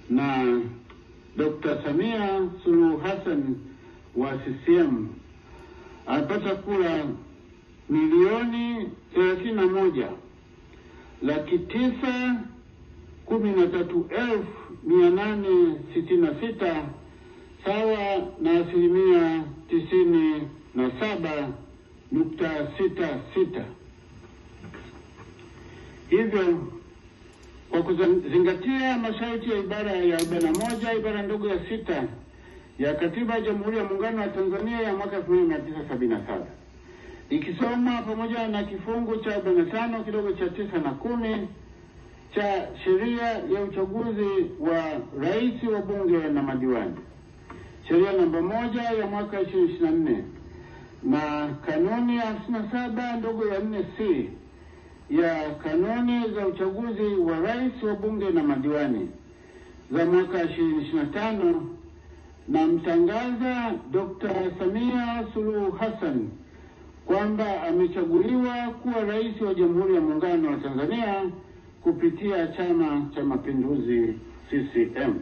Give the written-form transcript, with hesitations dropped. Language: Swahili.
na Dr. Samia Suluhu Hassan wa CCM alipata kura 1,913,866 sawa na 97.66. Hivyo kwa kuzingatia masharti ya ibara ya 41 ibara ndogo ya 6 ya Katiba ya Jamhuri ya Muungano wa Tanzania ya mwaka 1977, ikisoma pamoja na kifungu cha 45 kidogo cha 9 na 10 cha sheria ya uchaguzi wa rais, wa bunge na madiwani, sheria namba 1 ya mwaka 2024 na kanuni ya 57 ndogo ya 4C ya kanuni za uchaguzi wa rais, wa bunge na madiwani za mwaka 2025, na mtangaza Dr. Samia Suluhu Hassan kwamba amechaguliwa kuwa rais wa Jamhuri ya Muungano wa Tanzania kupitia Chama cha Mapinduzi CCM.